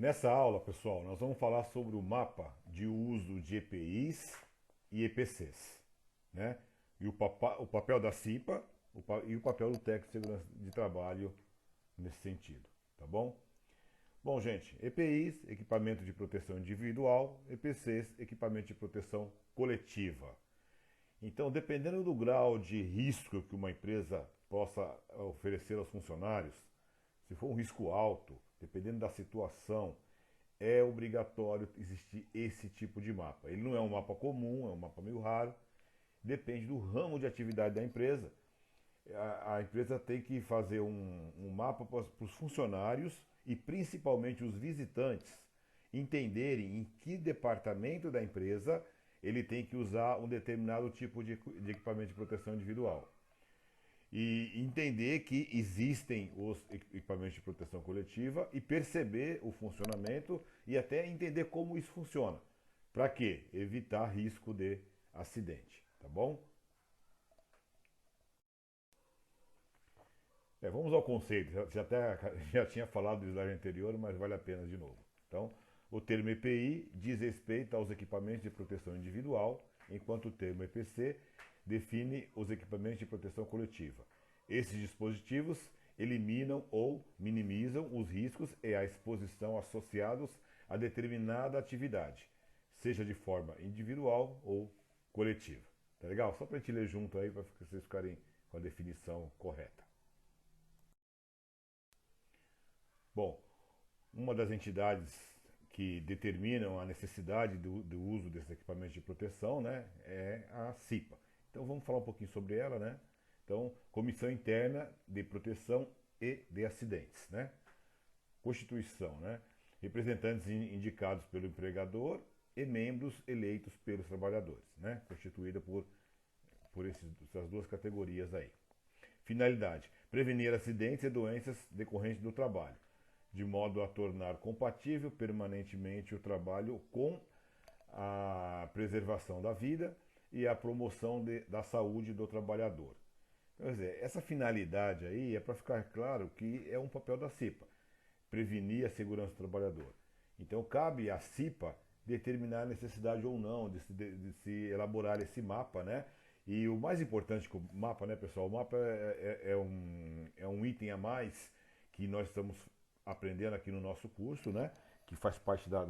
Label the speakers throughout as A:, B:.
A: Nessa aula, pessoal, nós vamos falar sobre o mapa de uso de EPIs e EPCs, né? E o papel da CIPA e o papel do técnico de segurança de trabalho nesse sentido, tá bom? Bom, gente, EPIs, equipamento de proteção individual, EPCs, equipamento de proteção coletiva. Então, dependendo do grau de risco que uma empresa possa oferecer aos funcionários, se for um risco alto, dependendo da situação, é obrigatório existir esse tipo de mapa. Ele não é um mapa comum, é um mapa meio raro, depende do ramo de atividade da empresa. A empresa tem que fazer um mapa para os funcionários e principalmente os visitantes entenderem em que departamento da empresa ele tem que usar um determinado tipo de equipamento de proteção individual. E entender que existem os equipamentos de proteção coletiva e perceber o funcionamento e até entender como isso funciona. Para quê? Evitar risco de acidente, tá bom? Vamos ao conceito. Já tinha falado no slide anterior, mas vale a pena de novo. Então, o termo EPI diz respeito aos equipamentos de proteção individual, enquanto o termo EPC define os equipamentos de proteção coletiva. Esses dispositivos eliminam ou minimizam os riscos e a exposição associados a determinada atividade, seja de forma individual ou coletiva. Tá legal? Só para a gente ler junto aí, para vocês ficarem com a definição correta. Bom, uma das entidades que determinam a necessidade do uso desses equipamentos de proteção, né, é a CIPA. Então vamos falar um pouquinho sobre ela, né? Então, Comissão Interna de Proteção e de Acidentes, né? Constituição, né? Representantes indicados pelo empregador e membros eleitos pelos trabalhadores, né? Constituída por essas duas categorias aí. Finalidade: prevenir acidentes e doenças decorrentes do trabalho, de modo a tornar compatível permanentemente o trabalho com a preservação da vida e a promoção da saúde do trabalhador. Então, quer dizer, essa finalidade aí é para ficar claro que é um papel da CIPA, prevenir a segurança do trabalhador. Então, cabe à CIPA determinar a necessidade ou não de se elaborar esse mapa, né? E o mais importante que o mapa, né, pessoal? O mapa é um item a mais que nós estamos aprendendo aqui no nosso curso, né? Que faz parte da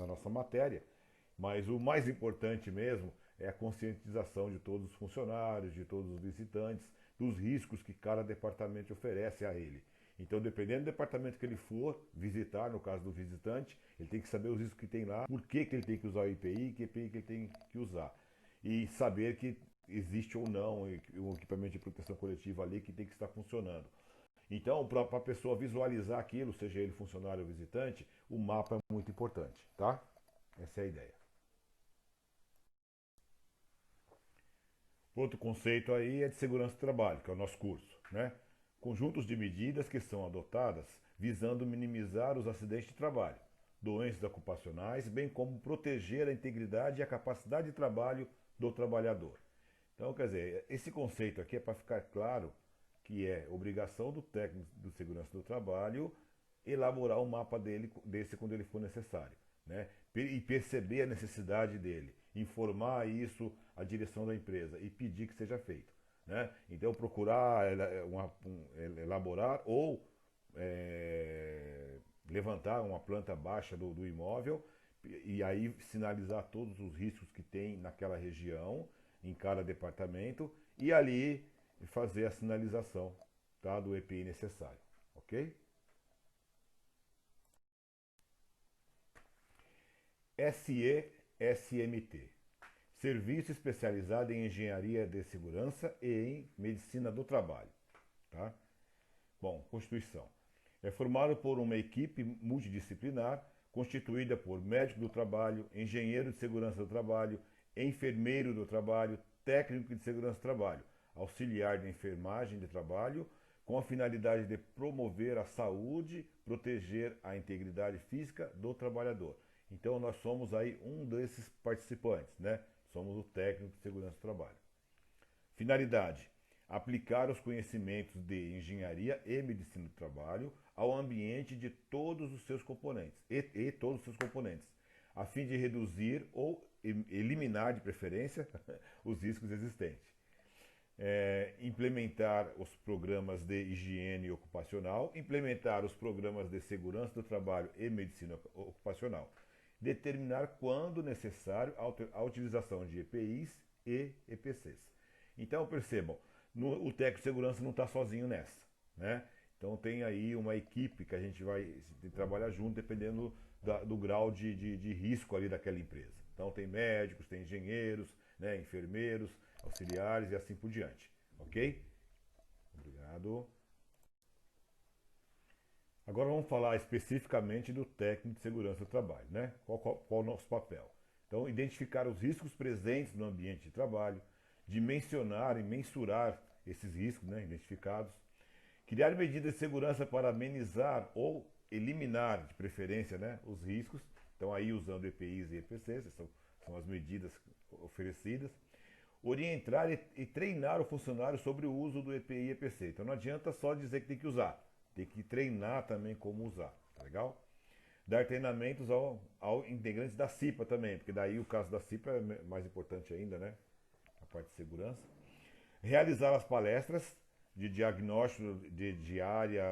A: nossa matéria. Mas o mais importante mesmo é a conscientização de todos os funcionários, de todos os visitantes, dos riscos que cada departamento oferece a ele. Então, dependendo do departamento que ele for visitar, no caso do visitante, ele tem que saber os riscos que tem lá, por que ele tem que usar o IPI, que EPI que ele tem que usar. E saber que existe ou não um equipamento de proteção coletiva ali que tem que estar funcionando. Então, para a pessoa visualizar aquilo, seja ele funcionário ou visitante, o mapa é muito importante, tá? Essa é a ideia. Outro conceito aí é de segurança do trabalho, que é o nosso curso, né? Conjuntos de medidas que são adotadas visando minimizar os acidentes de trabalho, doenças ocupacionais, bem como proteger a integridade e a capacidade de trabalho do trabalhador. Então, quer dizer, esse conceito aqui é para ficar claro que é obrigação do técnico de segurança do trabalho elaborar um mapa desse quando ele for necessário, né? E perceber a necessidade dele, informar isso à direção da empresa e pedir que seja feito, né? Então procurar elaborar ou levantar uma planta baixa do imóvel e aí sinalizar todos os riscos que tem naquela região, em cada departamento, e ali fazer a sinalização, tá, do EPI necessário, ok? SESMT, Serviço Especializado em Engenharia de Segurança e em Medicina do Trabalho. Tá? Bom, Constituição. É formado por uma equipe multidisciplinar constituída por médico do trabalho, engenheiro de segurança do trabalho, enfermeiro do trabalho, técnico de segurança do trabalho, auxiliar de enfermagem de trabalho, com a finalidade de promover a saúde, proteger a integridade física do trabalhador. Então nós somos aí um desses participantes, né? Somos o técnico de segurança do trabalho. Finalidade: aplicar os conhecimentos de engenharia e medicina do trabalho ao ambiente de todos os seus componentes e todos os seus componentes, a fim de reduzir ou eliminar, de preferência, os riscos existentes. Implementar os programas de higiene ocupacional, implementar os programas de segurança do trabalho e medicina ocupacional, determinar quando necessário a utilização de EPIs e EPCs. Então percebam, o técnico de segurança não está sozinho nessa, né? Então tem aí uma equipe que a gente vai trabalhar junto dependendo do grau de risco ali daquela empresa. Então tem médicos, tem engenheiros, né, enfermeiros, auxiliares e assim por diante. Ok? Obrigado. Agora vamos falar especificamente do técnico de segurança do trabalho, né? Qual o nosso papel? Então, identificar os riscos presentes no ambiente de trabalho, dimensionar e mensurar esses riscos, né, identificados, criar medidas de segurança para amenizar ou eliminar, de preferência, né, os riscos. Então, aí usando EPIs e EPCs, são as medidas oferecidas. Orientar e treinar o funcionário sobre o uso do EPI e EPC. Então, não adianta só dizer que tem que usar, tem que treinar também como usar, tá legal? Dar treinamentos ao integrantes da CIPA também, porque daí o caso da CIPA é mais importante ainda, né? A parte de segurança. Realizar as palestras de diagnóstico de área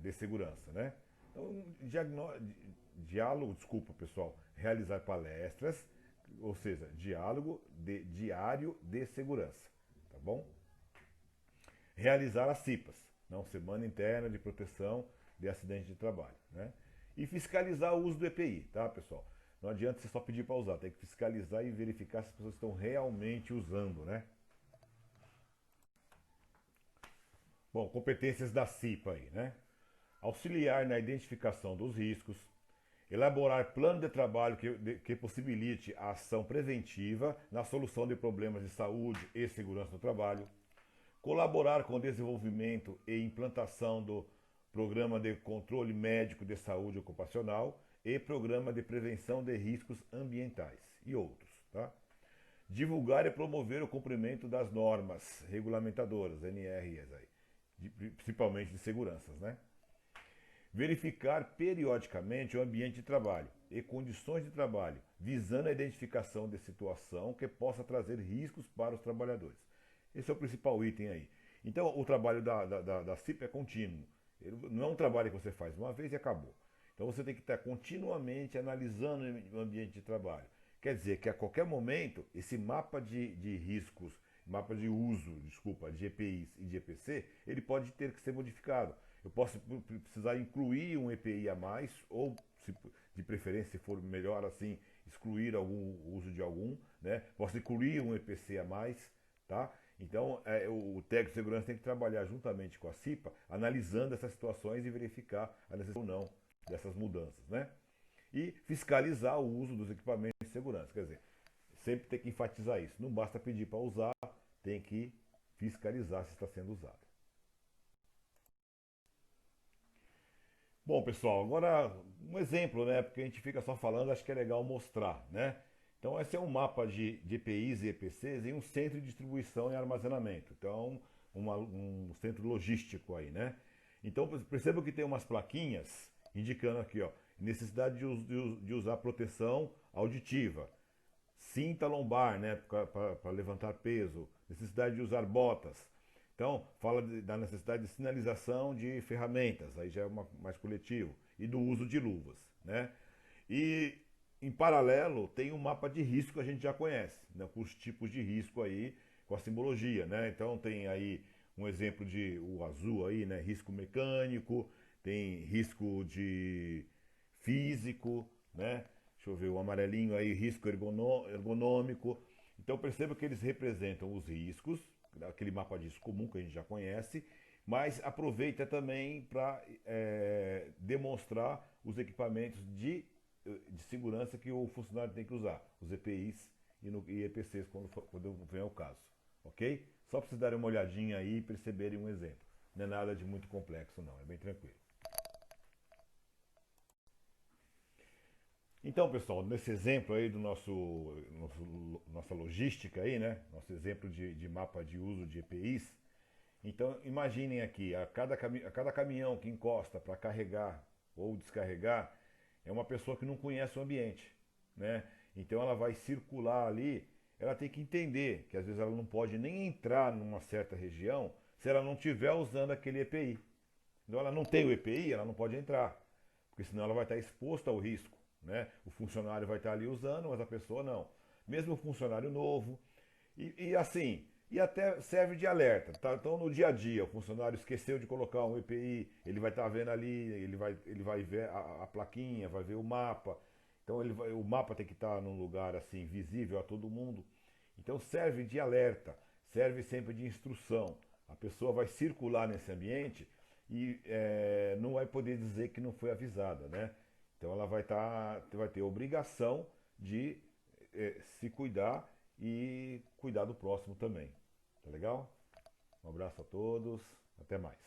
A: de segurança, né? Então, diálogo, desculpa pessoal, realizar palestras, ou seja, diário de segurança, tá bom? Realizar as CIPAs, não, Semana Interna de Proteção de Acidente de Trabalho, né? E fiscalizar o uso do EPI, tá, pessoal? Não adianta você só pedir para usar, tem que fiscalizar e verificar se as pessoas estão realmente usando, né? Bom, competências da CIPA aí, né? Auxiliar na identificação dos riscos, elaborar plano de trabalho que possibilite a ação preventiva na solução de problemas de saúde e segurança no trabalho, colaborar com o desenvolvimento e implantação do programa de controle médico de saúde ocupacional e programa de prevenção de riscos ambientais e outros, tá? Divulgar e promover o cumprimento das normas regulamentadoras, NRs aí, principalmente de seguranças, né? Verificar periodicamente o ambiente de trabalho e condições de trabalho, visando a identificação de situação que possa trazer riscos para os trabalhadores. Esse é o principal item aí. Então, o trabalho da CIP é contínuo. Ele não é um trabalho que você faz uma vez e acabou. Então, você tem que estar continuamente analisando o ambiente de trabalho. Quer dizer que a qualquer momento, esse mapa de riscos, mapa de uso, desculpa, de EPIs e de EPC, ele pode ter que ser modificado. Eu posso precisar incluir um EPI a mais, ou, de preferência, se for melhor assim, excluir o uso de algum, né? Posso incluir um EPC a mais, tá? Então, o técnico de segurança tem que trabalhar juntamente com a CIPA, analisando essas situações e verificar a necessidade ou não dessas mudanças, né? E fiscalizar o uso dos equipamentos de segurança. Quer dizer, sempre tem que enfatizar isso. Não basta pedir para usar, tem que fiscalizar se está sendo usado. Bom, pessoal, agora um exemplo, né? Porque a gente fica só falando, acho que é legal mostrar, né? Então, esse é um mapa de EPIs e EPCs em um centro de distribuição e armazenamento. Então, um centro logístico aí, né? Então, perceba que tem umas plaquinhas indicando aqui, ó, necessidade de usar proteção auditiva, cinta lombar, né, para levantar peso, necessidade de usar botas. Então, fala da necessidade de sinalização de ferramentas, aí já é mais coletivo, e do uso de luvas, né? E, em paralelo, tem um mapa de risco que a gente já conhece, né, com os tipos de risco aí, com a simbologia, né? Então, tem aí um exemplo de o azul aí, né, risco mecânico, tem risco de físico, né? Deixa eu ver, o amarelinho aí, risco ergonômico. Então perceba que eles representam os riscos, aquele mapa de risco comum que a gente já conhece, mas aproveita também para demonstrar os equipamentos de segurança que o funcionário tem que usar, os EPIs e EPCs quando vem ao caso. Ok? Só para vocês darem uma olhadinha aí e perceberem um exemplo. Não é nada de muito complexo não, é bem tranquilo. Então, pessoal, nesse exemplo aí do nossa logística aí, né? Nosso exemplo de mapa de uso de EPIs, Então imaginem aqui, a cada caminhão que encosta para carregar ou descarregar, é uma pessoa que não conhece o ambiente, né? Então ela vai circular ali, ela tem que entender que às vezes ela não pode nem entrar numa certa região se ela não estiver usando aquele EPI. Então ela não tem o EPI, ela não pode entrar, porque senão ela vai estar exposta ao risco, né? O funcionário vai estar ali usando, mas a pessoa não. Mesmo o funcionário novo, e assim, e até serve de alerta, tá? Então no dia a dia, o funcionário esqueceu de colocar um EPI, ele vai estar vendo ali, ele vai ver a plaquinha, vai ver o mapa. Então o mapa tem que estar num lugar assim visível a todo mundo. Então serve de alerta, serve sempre de instrução. A pessoa vai circular nesse ambiente e não vai poder dizer que não foi avisada, né? Então ela vai ter obrigação de se cuidar e cuidar do próximo também. Tá legal? Um abraço a todos, até mais.